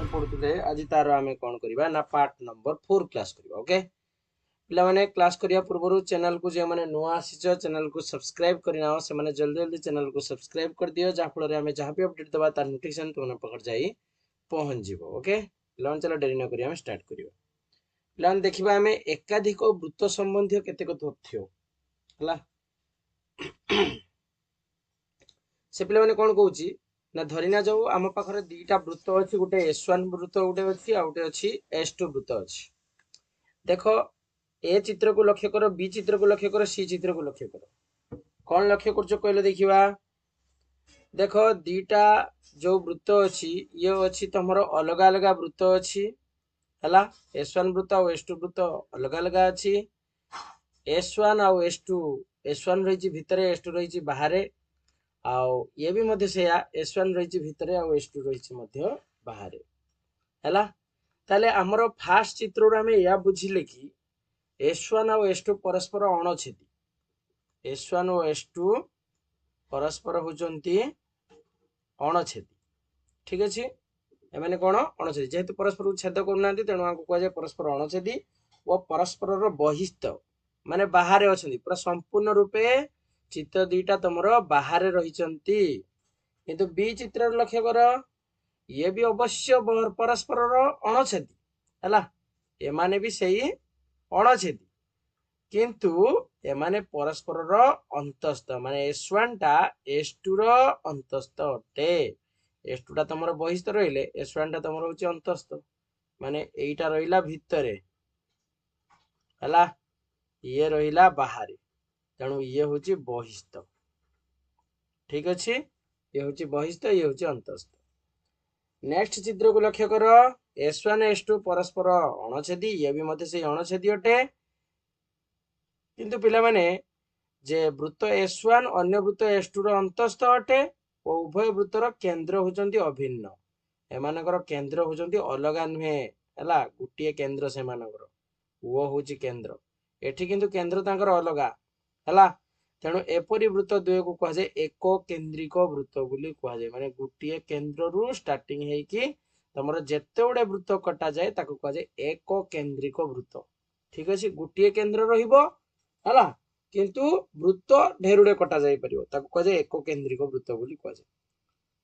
Chapter पढ़ुते आज तार आम कौन करवा ना पार्ट नंबर 4 क्लास करवा। ओके पिला माने क्लास करिया पूर्व चैनल को जो माने नुआ आसीच चैनल को सब्सक्राइब करना से माने जल्दी जल्दी चैनल को सब्सक्राइब कर दियो जहाँ फल आम जहाँ भी अपडेट दबा तार नोटिफिकेशन तुम पाखे जाई पहुँच जीवो। ओके पिला चलो डेरी न करिया स्टार्ट करियो। पिला देखिबा आमे एकाधिक वृत्त संबंधी केतेक तथ्य हला से पिला माने कोन कहूची ना धरिना जाऊ आम पाखरे दीटा वृत्त अच्छी गोटे S1 वृत्त गोटे अच्छी आ गोटे अच्छी S2 वृत्त अच्छी। देखो ए चित्र को लक्ष्य कर बी चित्र को लक्ष्य कर सी चित्र को लक्ष्य कर कौन लक्ष्य कर कहले देखिबा। देखो दीटा जो वृत्त अच्छी ये अच्छी तुमर अलग अलग वृत्त अच्छी हला S1 वृत्त और S2 वृत्त अलग अलग अच्छी। S1 और S2 S1 रही भितरे S2 रही बाहर आउ ये भी मध्य से S1 रही भितरे आउ S2 रही बाहर हैला। ताले हमरो फास्ट चित्र रे हमें या बुझिले कि S1 और S2 परस्पर अणछेदी S1 और S2 परस्पर होचंती अणछेदी। ठीक अछि एमाने कोन अणछेदी जेहेतु परस्पर को छेद करनांती तेणु आको कह जाय परस्पर अणछेदी और परस्पर रो बहिस्थ माने बाहर अछंती पूरा संपूर्ण रूपे चित्र दीटा तुमरो बाहर रहिचंती। किंतु बी चित्र लक्ष्य कर ये भी अवश्य परस्पर अणछेदी हैला एमाने भी सही अणछेदी किंतु एमाने परस्पर अंतस्थ माने S1 टा S2 रो अंतस्थ अटे S2 टा तुमरो बहिस्थ रहिले S1 टा तुमरो होची अंतस्थ माने एईटा रहिला भितरे हैला ये रहिला बाहर तेणु ये होची बहिस्थ। ठीक अच्छे ये होची बहिस्थ ये होची अंतस्थ। नेक्स्ट चित्र को लक्ष्य कर S1 S2 परस्पर अणछेदी ये भी मध्य से अणछेदी अटे किंतु पिला माने जे वृत्त S1 अन्य वृत्त S2 रो अंतस्थ अटे और उभय वृत्तर केंद्र होचंती अभिन्न एमानकर केंद्र होचंती अलगा नुहे हैला गुटिए केंद्र से मानकर वो होची केंद्र एठी किंतु केंद्र तांकर अलगा हैला तेणु एपरी वृत्त द्वय को कह जाए एक केंद्रिक वृत्त बोली कह जाए माने गुटिए केंद्र रु स्टार्टिंग है कि तमरो जेते उडे वृत्त कटा जाए ताको कह जाए एक केंद्रिक वृत्त। ठीक अछि गुटिए केंद्र रहिबो हैला किंतु वृत्त ढेरुडे कटा जाई परिबो ताको कह जाए एक केंद्रिक वृत्त बोली कह जाए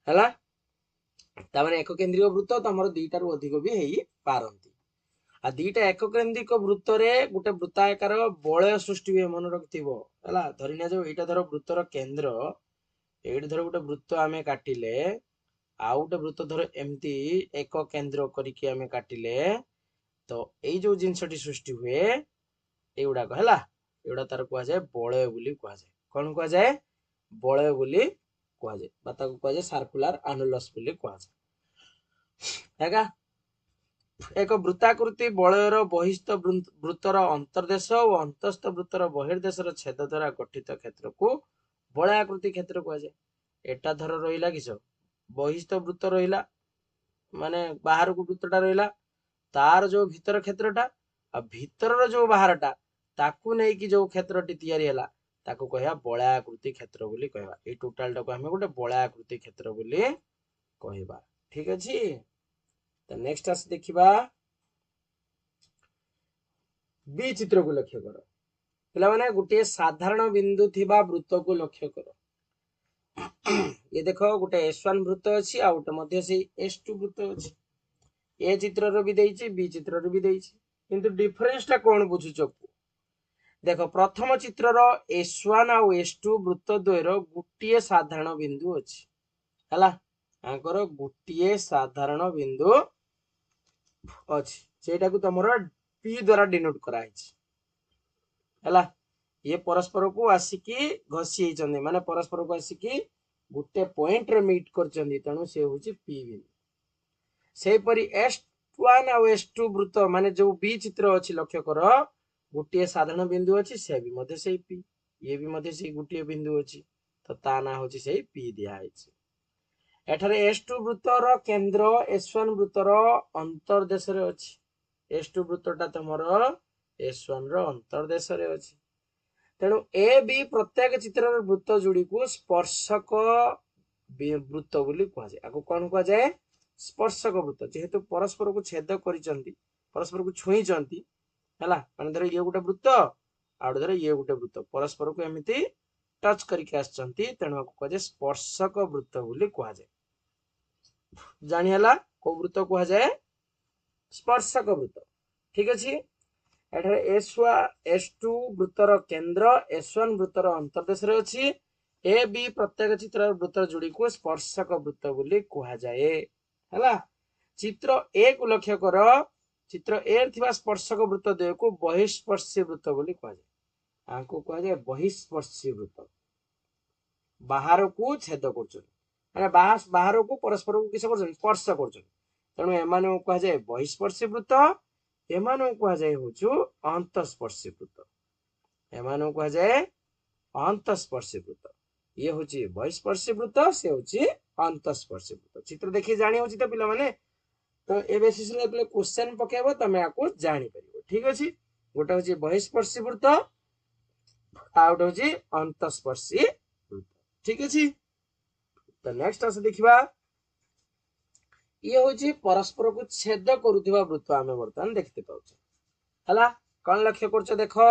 हैला। ता माने एक केंद्रिक वृत्त तमरो दीटा रु अधिक भी हेई पारंती आ दीटा एक केंद्रिक वृत्त रे गुटे वृत्ताकार बलय सृष्टि हुए मन रखिथिबो हैला धरि ना जो एटा धरो वृत्तर केंद्र एठी धरो गुटे वृत्त आमे काटिले आ गुटे वृत्त धरो एम्ति एक केंद्र करिके आमे काटिले तो एई जो जिंसटी सृष्टि हुए एउडा को हैला एउडा तार को जाय बलय बोली को जाय कोन को जाय बलय बोली को जाय बाता को जाय सर्कुलर एनुलस बोली को जाय हैगा। एक वृत्ताकृति बलयर बहिस्थ वृत्तर अंतर्देश और अंतस्थ वृत्तर बहिर्देशर छेद द्वारा गठित क्षेत्र को बलयाकृति क्षेत्र कह जाए। एटा धर रहिला किस बहिस्थ वृत्त रहिला माने बाहर को वृत्तटा रहिला तार जो भीतर क्षेत्रटा आ भीतर जो बाहरटा ताकू नै कि जो क्षेत्रटी तयारी हैला ताकू कहया बलयाकृति क्षेत्र बोली कहबा ए टोटलटा को हमें गोटे बलयाकृति क्षेत्र बोली कहबा। ठीक अछि तो नेक्स्ट आस देखिबा बी चित्र को लक्ष्य कर पिला माने गुटे साधारण बिंदु थिबा वृत्त को लक्ष्य कर। ये देखो गुटे S1 वृत्त अछि आ गुटे मध्य से S2 वृत्त अछि ए चित्र रो भी देइछि बी चित्र रो भी देइछि किंतु डिफरेंस ता कोन बुझुचो देखो प्रथम चित्र रो S1 आ S2 वृत्त द्वय रो गुटिए साधारण बिंदु अछि हला आंकर गुटिए साधारण बिंदु अछि सेटा को तमरो P द्वारा डिनोट करा हिछि हला ये परस्पर को आसिकी घसी हिचंदी माने परस्पर को आसिकी गुटे पॉइंट रे मीट करचंदी तणु से होछि P बिंदु। से परी S1 और S2 वृत्त माने जो बी चित्र अछि लक्ष्य कर गुटिए साधारण बिंदु अछि से भी मध्य से P ये भी मध्य से गुटिए बिंदु अछि तो ता ना होछि से P दिया हिछि। एठारे S2 वृत्तर केंद्र S1 वृत्तर अंतर्देश रे अछि S2 वृत्तटा तमर S1 रो अंतर्देश रे अछि तेणु ए बी प्रत्येक चित्र वृत्त जोड़ी को स्पर्शक वृत्त बोली कह जाए। आको कौन कह जाए स्पर्शक वृत्त जेहेतु परस्पर को छेद करिसंती परस्पर को छुईचंती हला माने धर ये गोटे वृत्त आउ धर ये गोटे वृत्त परस्पर को एमिति टच करके आसचंती तेणु को कहे स्पर्शक वृत्त बोली कहा जाए जानि हला को वृत्त कहा जाए स्पर्शक वृत्त ठीक अछि एठारे S2 वृत्तर केंद्र S1 वृत्तर अंतर्देश रे अछि ए बी प्रत्येक चित्र वृत्तर जोड़ी को स्पर्शक वृत्त बोली कहा जाए हला चित्र ए को लक्ष्य कर चित्र ए थिबा स्पर्शक वृत्त द्वय को बहिस्पर्शी वृत्त बोली कहा जाए आंको कहा जाए बहिस्पर्शी वृत्त बाहर को छेद करछन माने बाहर को परस्पर को किस करछन स्पर्श करछन तेणु एमाने कहा जाए बहिस्पर्शी वृत्त एमाने कहा जाए होछु अंतस्पर्शी वृत्त एमाने कहा जाए अंतस्पर्शी वृत्त ये होची बहिस्पर्शी वृत्त से होची अंतस्पर्शी वृत्त चित्र देखि जानि होची त पिला माने तो ए बेसिस रे जब क्वेश्चन पकेबो तमे आको जानि परिबो ठीक अछि गोटा होची बहिस्पर्शी वृत्त आउट होची अंतस्पर्शी वृत्त ठीक अछि तो नेक्स्ट आसे देखिबा ये होची परस्पर को छेद करूथिबा वृत्त आमे वर्तमान देखते पाउछ हला कोन लक्ष्य करछ देखो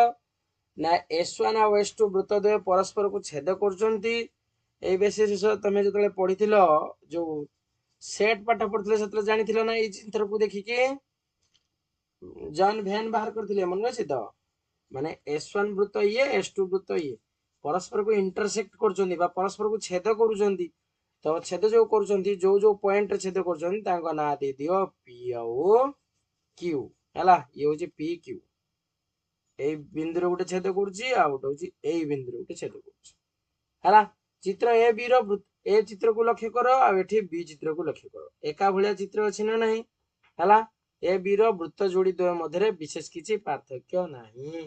ना S1 आ S2 वृत्त द्वय परस्पर को छेद करचंती ए बेसिस तमे जतले पढिथिलो जो सेट पाठ पढिथिले सेतले जानिथिलो ना ए चित्र को देखि के जॉन वैन बाहर करथिले मन अछि त माने S1 वृत्त ये S2 वृत्त ये परस्पर को इंटरसेक्ट करचंती बा परस्पर को छेद करूचंती तो छेद जो करूचंती जो जो पॉइंट छेद करूचंती तांको ना दे दियो P ओ Q हला ये होची P Q ए बिंदु गोटे छेद करूची आ गोटे होची ए बिंदु गोटे छेद करूची हला चित्र ए बी रो ए चित्र को लक्ष्य करो आ एठी बी चित्र को लक्ष्य करो एका भलिया चित्र अछि ना नहीं हला ए बी रो वृत्त जोड़ी द्वय मध्य विशेष किछि पार्थक्य नाही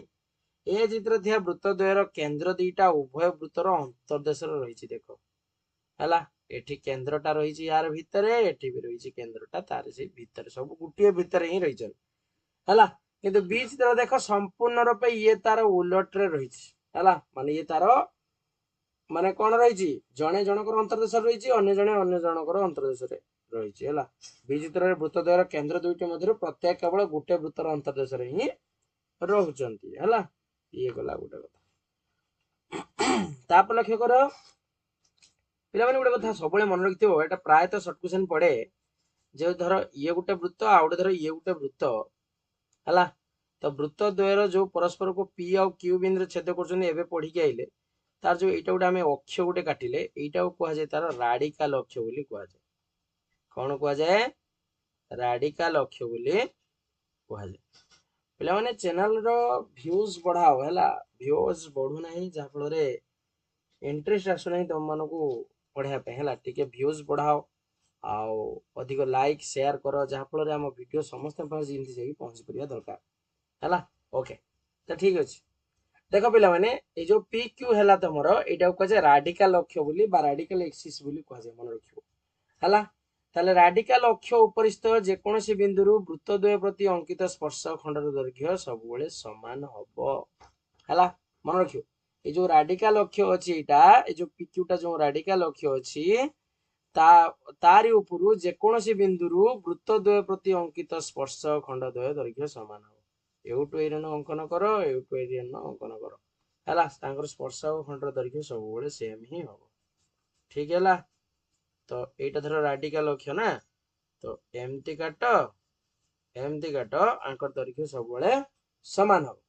ए चित्र थिया वृत्त द्वय रो केंद्र दीटा उभय वृत्तर अंतर्देश रहिछि देखो हला एठी केंद्रटा रहिछि यार भितरे एठी भी रहिछि केंद्रटा तार से भितरे सब गुटिए भितरे ही रहिछन हला किंतु बी चित्र देखो संपूर्ण रूपे ये तार उलट रे रहिछि हला माने ये तार माने कोन रहिछि जणे जनकर अंतर्देश रहिछि अन्य जनकर अंतर्देश रे रहिछि हला बी चित्र रे वृत्त द्वय केंद्र दुईटी मध्य प्रत्येक केवल गुटे वृत्तर अंतर्देश रे ही रहउचंती हला ये गला गुटे कथा ताप लक्ष्य करो पिला माने गुटे कथा सबले मन रखिथिबो एटा प्राय तो शॉर्ट क्वेश्चन पड़े जे धर ये गुटे वृत्त आ गुटे धर ये गुटे वृत्त हला तो वृत्त द्वयर जो परस्पर को P और Q बिंदु छेद करछन एबे पढी के आइले तार जो एटा गुटे हमें अक्ष गुटे काटिले एटा को कहा जाय तार राडिकल अक्ष बोली कहा जाय कोन कहा जाय राडिकल अक्ष बोली कहा जाय पिला माने चैनल रो व्यूज बढ़ाओ हला व्यूज बढ़ु नाही जा फल रे इंटरेस्ट आसु नाही तुम मन को पढिया पे हला टिके व्यूज बढ़ाओ आउ अधिक लाइक शेयर करो जहा फल रे हम वीडियो समस्त पास जिंदि से पहुंच परिया दरकार हला ओके तो ठीक अछि देखो पिला माने ए जो पी क्यू हला तमरो एटा को जे राडिकल अक्ष बोली बा राडिकल एक्सिस बोली कह जे मन रखियो हला ताले राडिकल अक्ष उपरिस्थ जे कोनोसी बिंदुरु वृत्त द्वय प्रति अंकित स्पर्श खंडर दैर्घ्य सब बेले समान हबो हला मन रखियो ए जो राडिकल अक्ष अछि एटा ए जो पी क्यू टा जो राडिकल अक्ष अछि तारी उपरु जे कोनोसी बिंदुरु वृत्त द्वय प्रति अंकित स्पर्श खंड द्वय दैर्घ्य समान हबो एउटु एरियन अंकन करो एउटु एरियन अंकन करो हला तांकर स्पर्श खंडर दैर्घ्य सब बेले सेम ही हबो ठीक हैला तो एटा धर राडिकल अक्ष ना तो एमटी काट आंकर दैर्घ्य सब बेले समान हबो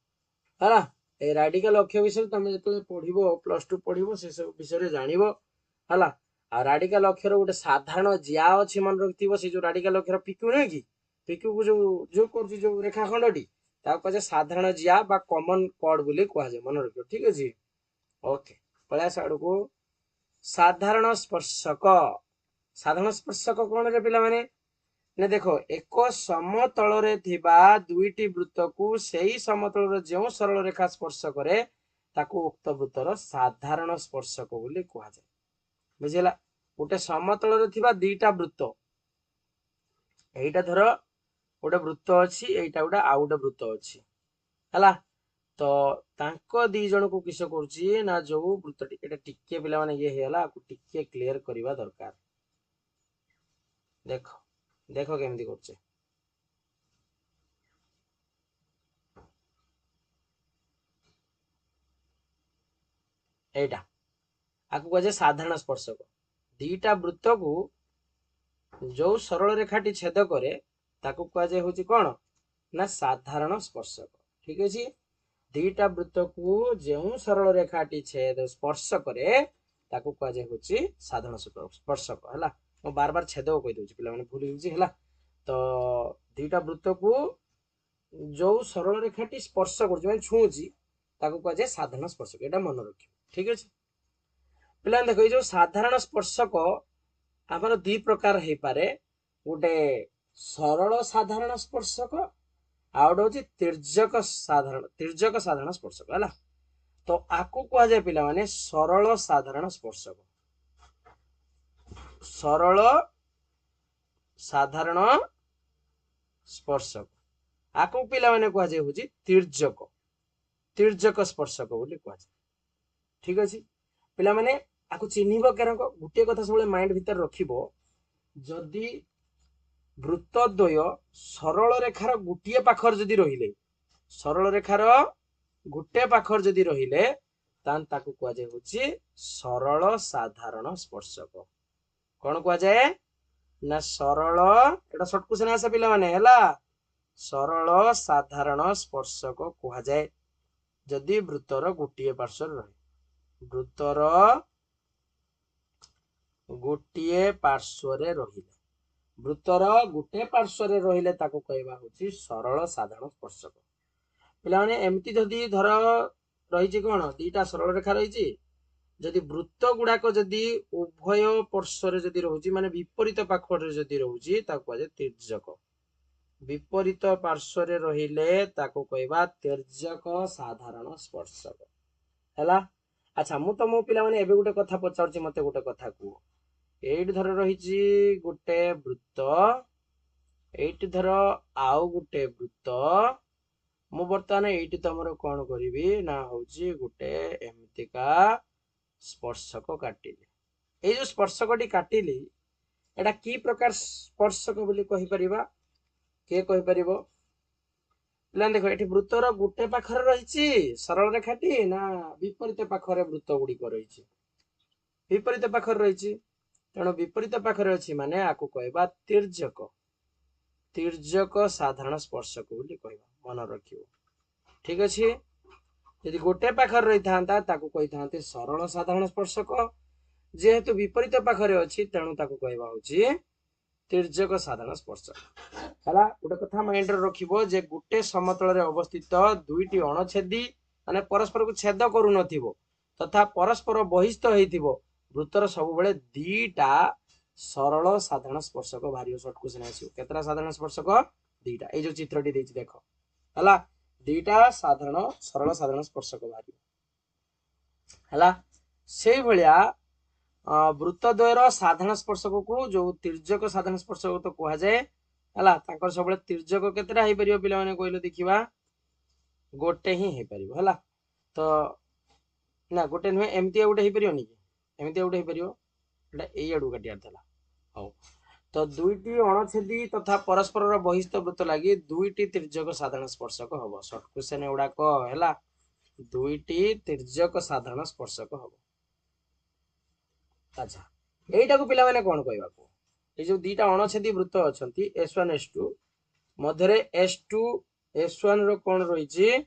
हला ए राडिकल अक्ष विषय तमे जतले पढिबो +2 पढिबो से सब विषय जानिबो हला आ राडिकल अक्ष रो गोटे साधारण ज्या अछि मन रखतिबो से जो राडिकल अक्ष पिक्यू नै कि पिक्यू को जो करछि जो रेखाखंडटी ता कजे साधारण ज्या बा कॉमन कोड बोली कहा जाय मन रखियो ठीक अछि ओके पळा साडू को साधारण स्पर्शक कोन रे पिला माने ने देखो एक समतल रे थिबा दुईटी वृत्त को सेही समतल रे जेउ सरल रेखा स्पर्श करे ताको उक्त वृत्तर साधारण स्पर्शक बोली कहा जाय बुझिला गोटे समतल रे थिबा दीटा वृत्त एटा धर गोटे वृत्त अछि एटा गोटे आ गोटे वृत्त अछि हला तो तांको दी जण को किस करछि ना जो वृत्त एटा टिके पिला माने ये हेला को टिके क्लियर करबा दरकार देखो देख केमती कर आकु कह साधारण स्पर्शक दीटा वृत्त को जो सरल रेखाटी छेद करे ताकू कह हूँ कौन ना साधारण स्पर्शक। ठीक अच्छे दीटा वृत्त को जो सरल रेखाटी छेद स्पर्श करे ताकू कह हूँ साधारण स्पर्शक है। मैं बार बार छेद कहीदे पे भूल है। तो दीटा वृत्त को जो सरल रेखाटी स्पर्श कर छुँची ताकू कह साधारण स्पर्शक यहाँ मन रख। ठीक अच्छे पे देख ये जो साधारण स्पर्शक आमर दी प्रकार हो पारे गोटे सरल साधारण स्पर्शक आ गोटे हूँ तिर्यक साधारण स्पर्शक है। तो आकु कह जाए पिला माने सरल साधारण स्पर्शक सरल साधारण स्पर्शक आकु पिला माने कह जाए हूँ तिर्यक स्पर्शक बोली कह जाए। ठीक अच्छे पिला माने आकु चिन्हिब केरक गोटे कथा सब माइंड भीतर रखिबो जदि वृत्तद्वय सरल रेखार गोटे पाखर जदि रहिले सरल रेखार गोटे पाखर जदि रहिले ताकू कह जाए हूँ सरल साधारण स्पर्शक। कौन कह जाए ना सरल एटा शॉर्ट क्वेश्चन आसे पिला माने हैला सरल साधारण स्पर्शक कह जाए जदि वृत्तर गोटे पार्श्व रहे वृत्तर गोटे पार्श्व रहिले वृत्तर गोटे पार्श्व रहिले ताको कहवा हूँ सरल साधारण स्पर्शक। पे एमती जदि धर रही कौन दीटा सरल रेखा रही जदि वृत्त गुड़ाक जदि उभय पार्श्व जदि रोचे माने विपरीत पाखर जदि रोचे कह तिर्यक विपरीत पार्श्व रहिले ताको कहवा तिर्यक साधारण स्पर्शक है। अच्छा मु तुम पिला माने एबे गोटे कथा पचारुछि मते गोटे कथा को एट धर रही गोटे वृत्त एट धर आउ गोटे वृत्त मु बर्तमान ये तुम कौन करी ना हूँ गोटे एमतिका स्पर्शक काटिली ये जो स्पर्शक काटिली एटा की प्रकार स्पर्शक बोली कहि परिबा के कहि परिबो पिला देख ये वृत्तर गोटे पाखर रही सरल रेखाटी ना विपरीत पाखरे वृत्त गुड़िक रही विपरीत पाखर रही तेणु विपरीत पाखरे अच्छी माने आकु कहवा तिर्यक तिर्यक साधारण स्पर्शक बोली कहवा मन रखियो। ठीक अच्छे यदि गोटे पाखर रही था ताकू कही था सरल साधारण स्पर्शक जेहेतु विपरीत पाखरे अच्छी तेणु ताकू कहवा हूँ तिर्यक साधारण स्पर्शक है। गोटे कथा माइंड रखिबो जे गोटे समतल अवस्थित दुईटी अणछेदी माने परस्पर को छेद करू नथिबो तथा परस्पर बहिस्थ हेतिबो वृत्तर सब बेले दीटा सरल साधारण स्पर्शक बाहर शॉर्ट क्वेश्चन आसियो केतरा साधारण स्पर्शक दीटा ए जो चित्रटी देछि देखो हला दीटा साधारण सरल साधारण स्पर्शक बाहर है से भाया वृत्तद्वयर साधारण स्पर्शक को जो तिर्यक साधारण स्पर्शक तो कह जाए है सब तिर्यक केतरा हो पार पिला माने कहले देखिबा गोटे ही हो पार है। तो ना गोटे नुहे एमती गोटे हो पार कि एमती गोटे हो पार ये आड़ू काटियार था हौ। तो दुईटी अणछेदी तथा परस्पर बहिस्थ वृत्त लगी दुईटी तिर्यक साधारण स्पर्शक हम शॉर्ट क्वेश्चन गुड़ाक है दुईटी तिर्यक साधारण स्पर्शक हम। अच्छा यहीटा को पिला माने कौन कहवा ये जो दीटा अणछेदी वृत्त अच्छा S1 S2 मध्य S2 S1 रो कौन रही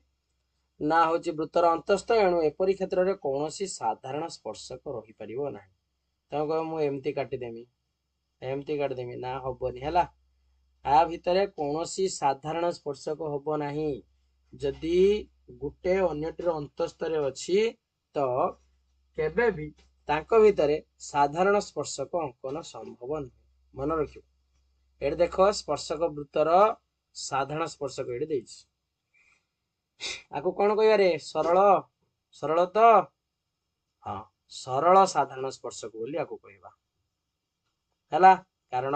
ना हूँ वृत्तर अंतस्थ एणु एपरी क्षेत्र में कौन साधारण स्पर्शक रही पार ना तुम कह मुझे काटिदेमी एमती काटिदेमी ना हेनी है आ भितर कौन साधारण स्पर्शक हम ना जदि गोटे अन्यटर अंतस्थ अच्छी तो केबे भी तांको भितर साधारण स्पर्शक अंकन संभव नुहे मन रखियो। ये देख स्पर्शक वृत्तर साधारण स्पर्शक ये आपको कौन कह सरल सरल तो हाँ सरल साधारण स्पर्शक बोली आपको कहवा है कारण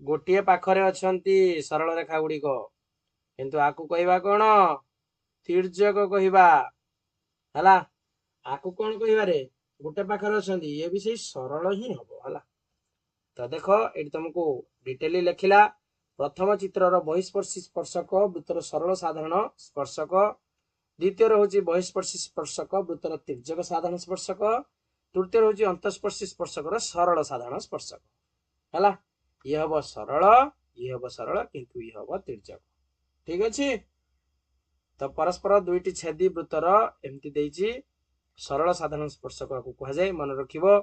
गोटे पाखरे अच्छी सरल रेखा गुड़िक किंतु आपको कहवा कौन तिर्यक कहवा है आपको कौन कह गोटे पाखर अच्छा ये भी सही सरल ही हम है। तो देख ये तुमको डिटेली लिखिला प्रथम चित्रर बहिस्पर्शी स्पर्शक वृत्तर सरल साधारण स्पर्शक द्वितीय हूँ बहिस्पर्शी स्पर्शक वृत्तर तिर्यक साधारण स्पर्शक तृतीय हूँ अंतस्पर्शी स्पर्शकर सरल साधारण स्पर्शक है ये हम सरल ये हम सरल किंतु ये हम तिर्यक ठीक अच्छे। तो परस्पर दुईटी छेदी वृत्तर एमती देइछि सरल साधारण स्पर्शक को कहुए मन रखिबो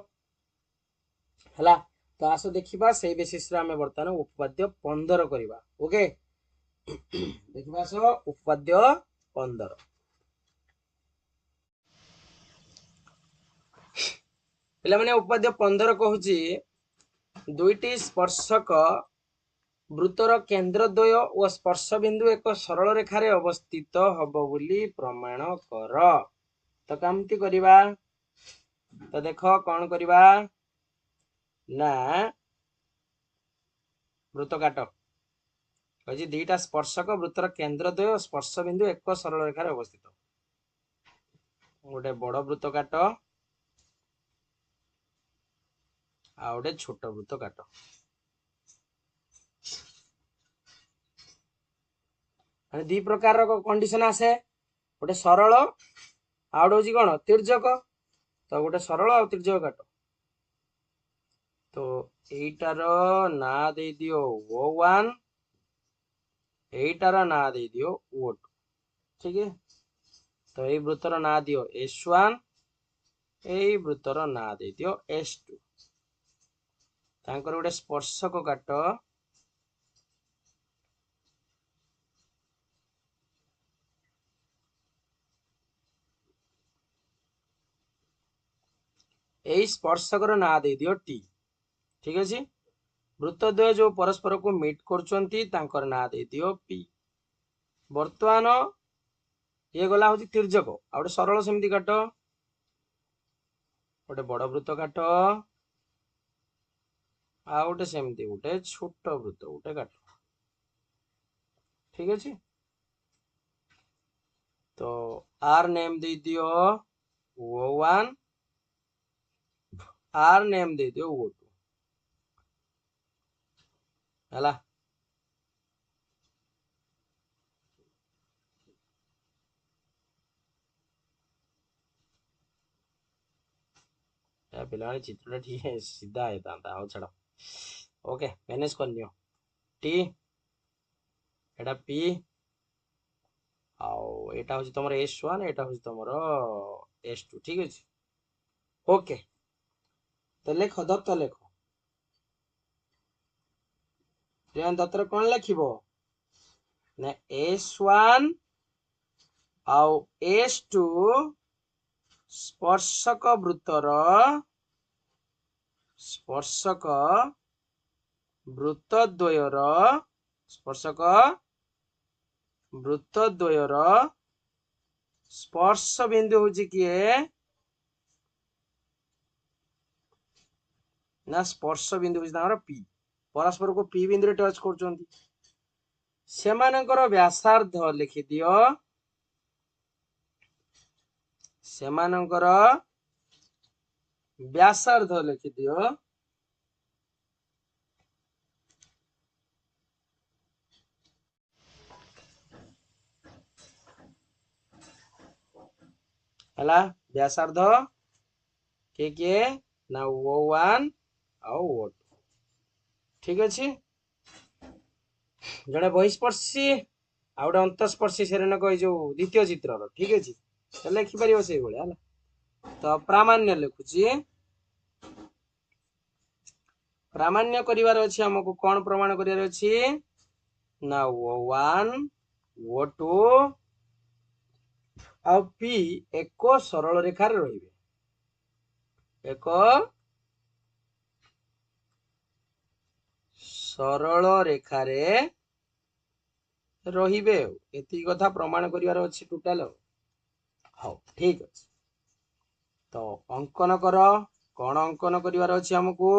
हला। तो आस देखिबा से बेसिस रे हमें वर्तमान उपपाद्य 15 करिबा ओके देखिबा सो उपपाद्य 15 पिला माने उपपाद्य 15 कहूची दुईटी स्पर्शक वृत्तर केन्द्र द्वय और स्पर्श बिंदु एक सरल रेखार अवस्थित हब बोली प्रमाण कर। तो कमती करिबा तो देख कौन करिबा ना वृत्त काट कही दीटा स्पर्शक वृत्तर केन्द्र द्वय स्पर्श बिंदु एक सरल रेखार अवस्थित गोटे बड़ वृत्त काट आ गोटे छोट वृत्त काट दी प्रकार कंडीशन आसे गोटे सरल आ गोटे हूँ कौन तिर्यक तो गोटे सरल आ तिर्यक काट तो एटार ना दे दियो O1 एटार ना दे दियो O2 ठीक है। तो ये वृत्तर ना दियो S1 ये वृत्तर ना दे दियो S2 तांकर गोटे स्पर्शक काट यही स्पर्शकर ना दे दियो T ठीक अच्छे। वृत्त द्वय जो परस्पर को मिट कर ना दे दियो P बर्तमान ये गला हूँ तिर्यक आ गोटे सरल सेमती काट गोटे बड़ वृत्त काट आ गोटे सेमती गोटे छोट वृत्त गोटे काट ठीक अच्छे। तो आर नेम दे दियो O1 आर नेम दे दियो O2 है पिला चित्र ठीक सीधा है छाड़ ओके मैनेज कर नियो टी एटा पी आउ एटा हूँ तुम S1 एटा हूँ तुम S2 ठीक अच्छे ओके। तो लेख दत्त लेख दत्तर कौन लिखिबो ना S1 आउ S2 स्पर्शक वृत्तर स्पर्शक वृत्त द्वयर स्पर्शक वृत्त द्वयर स्पर्श बिंदु हूँ किए ना स्पर्श बिंदु हूँ पी परस्पर को पी बिंदु रे टच कर व्यासार्ध लिखि दियो सेमानंकर व्यासार्ध लिखि दियो हला व्यासार्ध के ना O1 आउ O2 ठीक अच्छे। जड़े बहिस्पर्शी आ गए अंतस्पर्शी सेरेनक जो द्वितीय चित्र ठीक अच्छे लिखिपर से भाया तो प्रामाण्य लिखुची प्रामाण्य करिवार अछि हमको कौन प्रमाण करिवार अछि ना O1 O2 आ P एक सरल रेखार रहिबे एक सरल रेखारे रहिबे एति कथा प्रमाण करिवार अछि टोटल हाँ ठीक अच्छे। तो अंकन कर कौन अंकन करिवार अछि हमको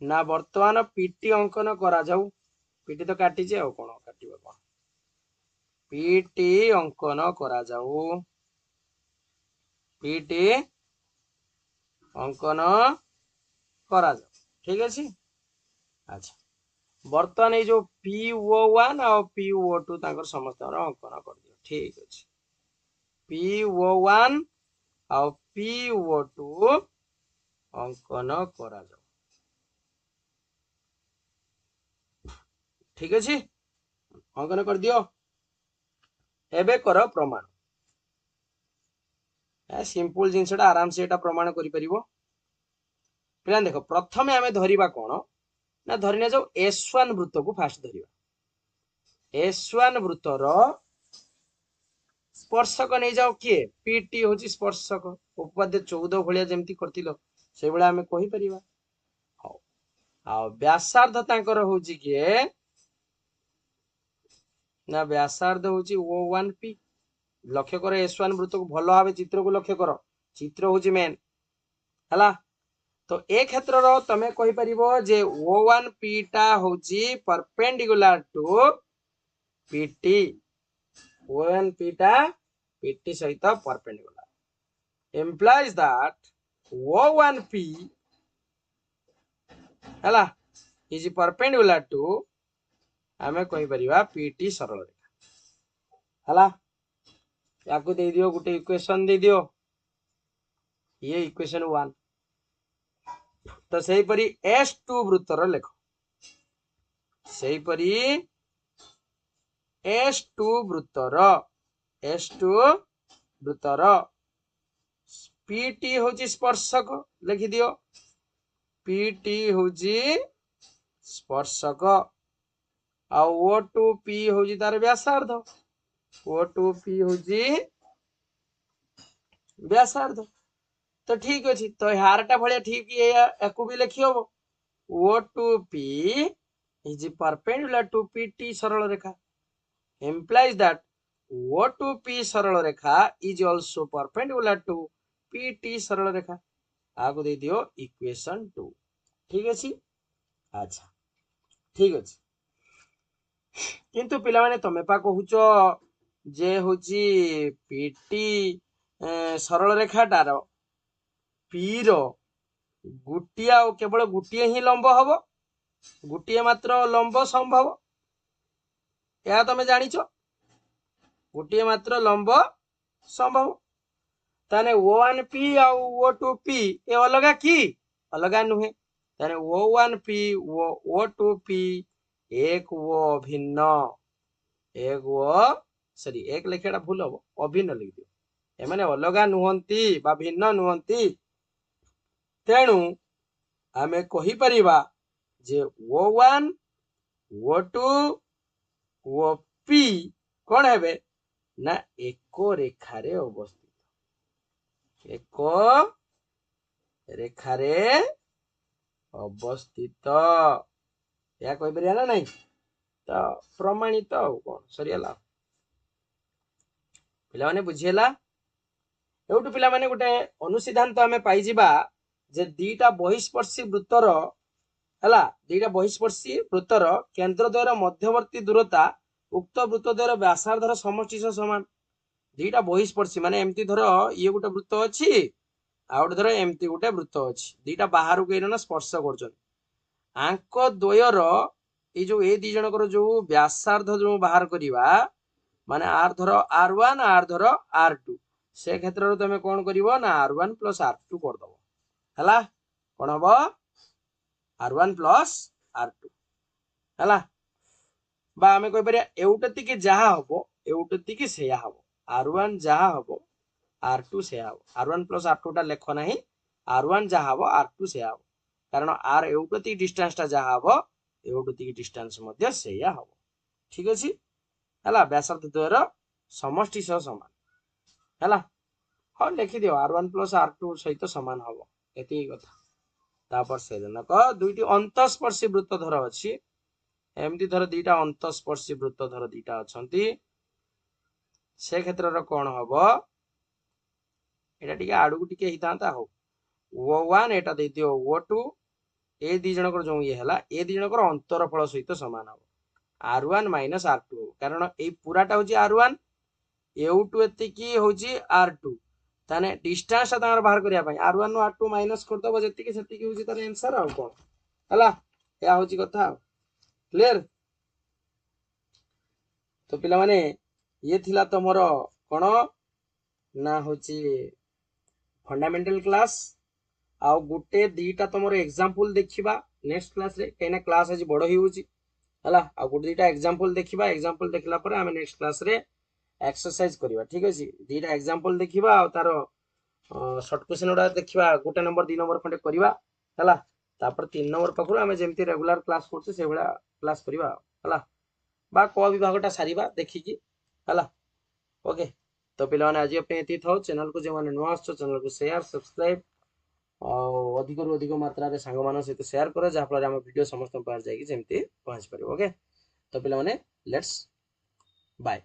ना वर्तमान पीटी अंकन करा जाऊ पीटी तो काटी जे आ कौन काटिबो कौन पीटी अंकन करा जाऊ पीटी अंकन करा जाऊ ठीक अच्छे। अच्छा बर्तमान ये जो PO1 और PO2 समस्त अंकन कर दियो ठीक अच्छे। PO1 और PO2 अंकन करा जाओ ठीक अच्छे। अंकन कर दियो एबे कर प्रमाण सिंपल जिनसटा आराम से एटा प्रमाण करि परिबो। पिला देखो प्रथमे आमे धरिबा कोन ना धरिना जाऊ S1 वृत्त को फास्ट धरिबा। S1 वृत्तर स्पर्शक नहीं जाओ किए PT होची स्पर्शक उपपाद्य 14 भलिया जेमती करतिलो से बेला आमे कहि परिबा। हौ आ व्यासार्ध तांकर होची किए ना व्यासार्ध होची O1P। लक्ष्य कर S1 वृत्त को भलो भाबे चित्र को लक्ष्य कर चित्र होची मेन हला। तो ए क्षेत्र रो तमे कहि परिबो जे O1P टा होची परपेंडिकुलर टू PT। O1P टा PT सहित परपेंडिकुलर implies that O1P हला is perpendicular to आमे कहि परिबा PT सरल रेखा हला। याकू दे दियो गुटे इक्वेशन दे दियो ये इक्वेशन 1 तो सही परी S2 वृत्तर लेख सही परी S2 वृत्तर PT होची स्पर्शक लिखि दियो PT होची स्पर्शक आ O2P होची तार व्यासार्ध O2P होची व्यासार्ध। तो ठीक अच्छे तो हारटा भाया ठीक याकू भी लिखी हम O2P is perpendicular to PT सरल रेखा implies that O2P सरल रेखा is also perpendicular to PT सरल रेखा आगो दे दियो इक्वेशन 2 ठीक अच्छे। अच्छा ठीक अच्छे किंतु पिला माने तमे पा कहूचो जे होची PT सरल रेखाटार P रो गुटिया और केवल गुटिए ही लंब हम गुटिए मात्र लंब संभव या तमे जानिचो गुटिए मात्र लंब संभव ताने O1P और O2P ए अलगा की अलगा नुहे ताने O1P O2P एक वो भिन्न एक वो सॉरी एक लेखेटा भूल हम अभिन्न लिख दियो ए माने अलगा नुहंती बा भिन्न नुहंती तेणु आमे कहि परिबा जे O1 O2 OP कौन हेबे ना एको रेखारे अवस्थित एको रेखारे अवस्थित या कहि परिया ना नहीं तो प्रमाणित कौन सरीला पिला माने बुझियला एउटु पिला माने गुटे अनुसिद्धांत आमे पाई जिबा जे दीटा बहिस्पर्शी वृत्तर हला दीटा बहिस्पर्शी वृत्तर केंद्र द्वयर मध्यवर्ती दूरता उक्त वृत्त द्वयर व्यासार्धर समष्टि समान दीटा बहिस्पर्शी माने एमती धर ये गुटे वृत्त अछि आ गुटे धर एमती गुटे वृत्त अछि दीटा बाहर को एना स्पर्श करछन आंक द्वयर ए जो ए दी जनकर जो व्यासार्ध जो बाहर करिवा माने आर धर R1 आर धर R2 से क्षेत्र रो तमे कोन करिवो ना R1 + R2 कर दबो हला कोन हबो R1 + R2 हला बा हमें कहि परिया एउटति के जहा हबो एउटति के सेया हबो R1 जहा हबो R2 सेया हबो R1 + R2 टा लेखो नाही R1 जहा हबो R2 सेया हबो कारण R एउटति डिस्टेंस टा जहा हबो एउटति के डिस्टेंस मध्ये सेया हबो ठीक अछि हला व्यासार्ध द्वयर समष्टि समान हला हाँ लिखि दियो R1 + R2 सहित समान हबो एति कथा तापर से जनक दुईटी अंतस्पर्शी वृत्त धर अछि एमती धर दीटा अंतस्पर्शी वृत्त धर दीटा अछंती से क्षेत्र रो कोन हबो एटा टिके आडू टिके हितांता हो O1 एटा दे दियो O2 ए दी जनकर जो ये हला ए दी जनकर अंतरफल सहित समान हबो R1 - R2 कारण ए पूराटा होची R1 एउ2 एति की होची R2 ताने डिस्टेंस तार बाहर करिया पई R1 नु R2 माइनस कर दबो जति की सेति की होची तार आंसर आ कोन हला या होची कथा क्लियर। तो पिला माने ये थिला तमरो कोन ना होची फंडामेंटल क्लास आउ गुटे दीटा तमरो एग्जांपल देखिबा नेक्स्ट क्लास रे केना क्लास आज बड़ ही होची हला आ गुटे दीटा एग्जांपल देखिबा एग्जांपल देखला पर हम नेक्स्ट क्लास रे एक्सरसाइज करिबा ठीक अछि दीटा एग्जांपल देखिबा आ तारो शॉर्ट क्वेश्चन उडा देखिबा गोटे नंबर 2 नंबर खंडे करिबा हला तापर 3 नंबर पकड़ आम जेमती रेगुलर क्लास करछे से बडा क्लास करिबा हला बा को विभागटा सारिबा देखिकी हला ओके। तो पिला माने आज अपने एती थाउ चैनल को जे माने नुआ आछो चैनल को शेयर सब्सक्राइब और अधिक रु अधिक मात्रा रे संग मान सहित शेयर करो जहा फल हम वीडियो समस्त पार जाई जेमती पहुंच पारिबो ओके। तो पिला माने लेट्स बाय।